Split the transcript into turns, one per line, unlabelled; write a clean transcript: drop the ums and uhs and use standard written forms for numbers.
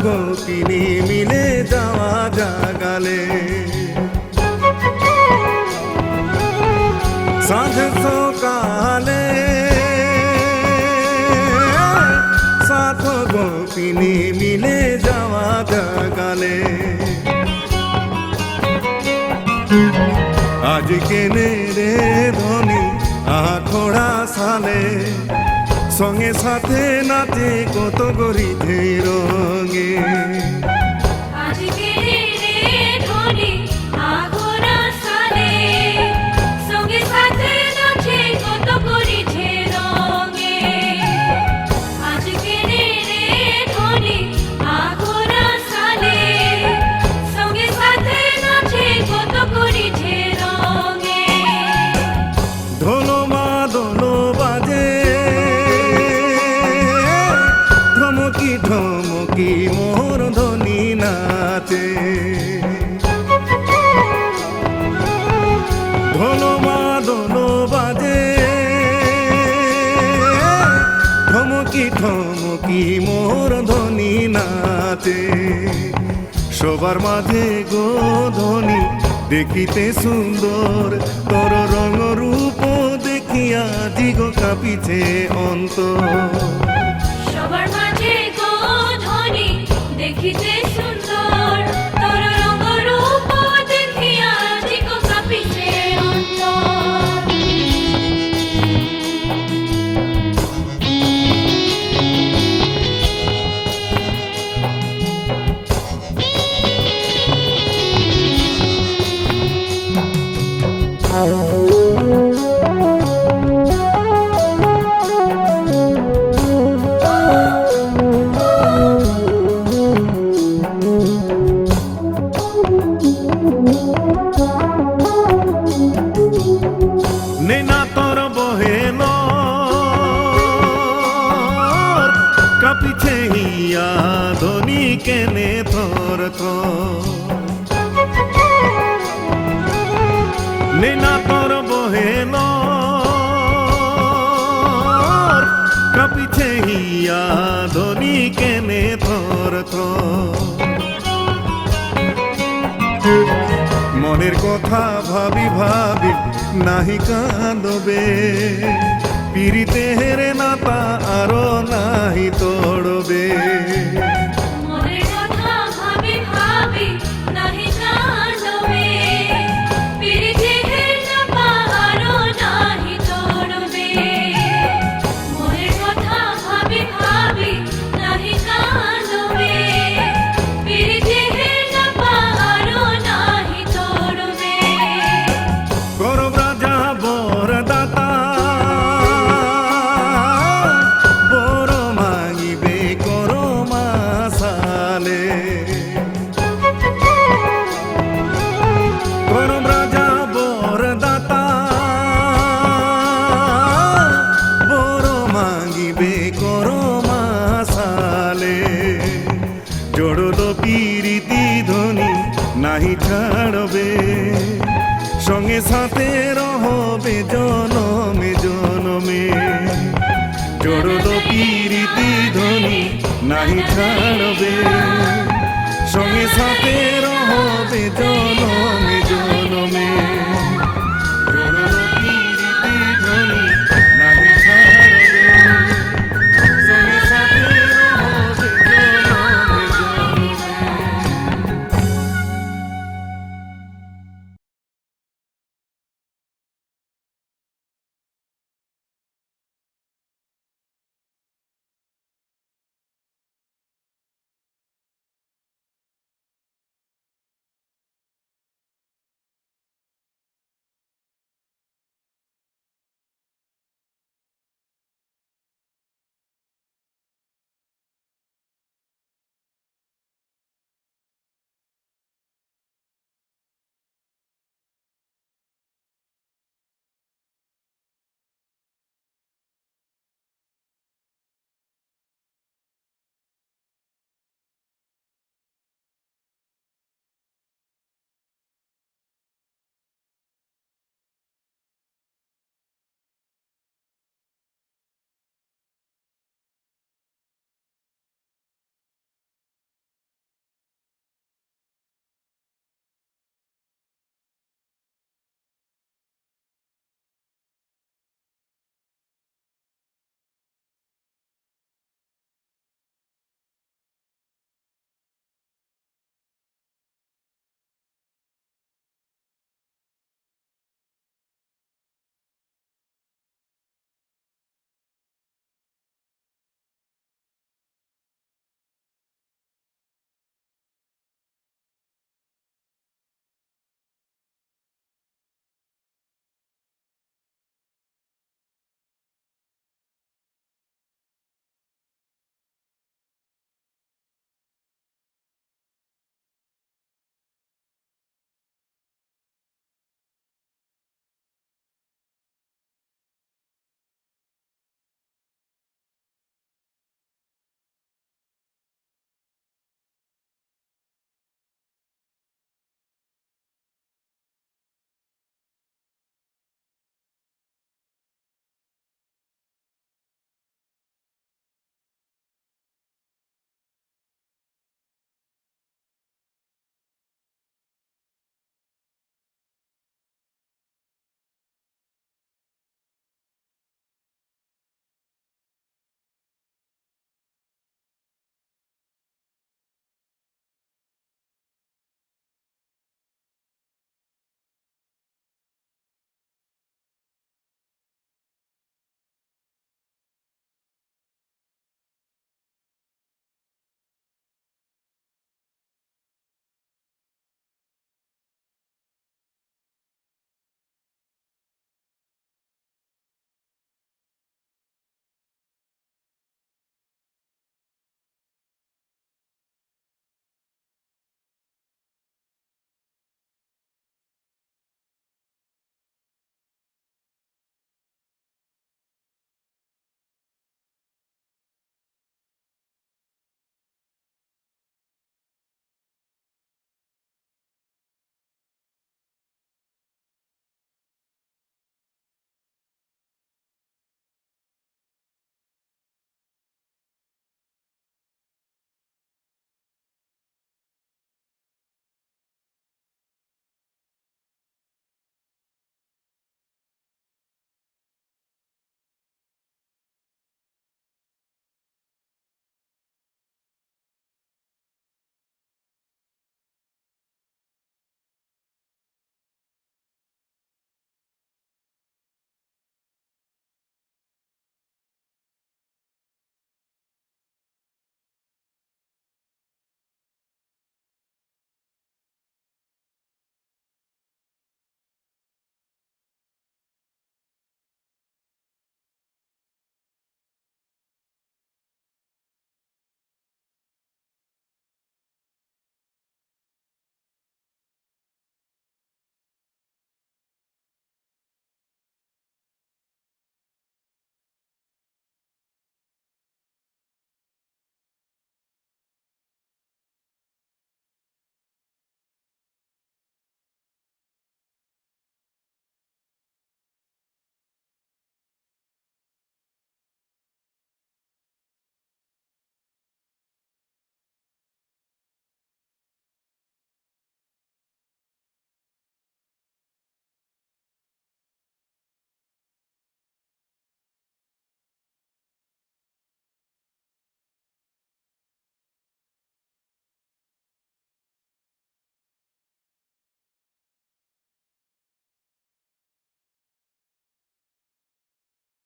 গোপিনী মিলে যাওয়া জাগালে সাঁঝ সকালে সাত গোপিনী মিলে যাওয়া জাগালে আজ কেনে রে ধনী আখড়া সালে সঙ্গে সাথে নাচে কত গরিধে রঙে ধমকি মোর ধনী নাচে ধনমাদন বাজে ধমকি ধমকি মোর ধনী নাচে সবার মাঝে গো ধনী দেখিতে সুন্দর তোর রঙ রূপ দেখিয়া দিগ কাঁপিছে অন্তর
সবার মাঝে গো ধনী দেখিতে সুন্দর তোর রঙ রূপ দেখিয়া দিগ কাঁপিছে অন্তর
নেনা তোর বহেল কাঁপিছে হিয়া ধনী কেনে থর নেনা তোর বহেল কাঁপিছে হিয়া ধনী কেনে থর মনের কথা ভাবি ভাবি নাহি কাঁদবে পিরিতে হেরে নাতা আরো নাহি তোড়বে
মনের কথা ভাবি ভাবি নাহি কাঁদবে পিরিতে হেরে নাতা আরো নাহি তোড়বে মনের কথা ভাবি ভাবি নাহি কাঁদবে পিরিতে হেরে নাতা আরো নাহি তোড়বে
গৌরব রাজা বরদাতা বড় মাগিবে করমা সালে গৌরব রাজা বরদাতা বড় মাগিবে করমা সালে জড়ল পিরিতি ধনী নাহি ছাড়বে সঙ্গে সাথে রহবে জনমে জনমে জড়ল পিরিতি ধনী নাহি ছাড়বে।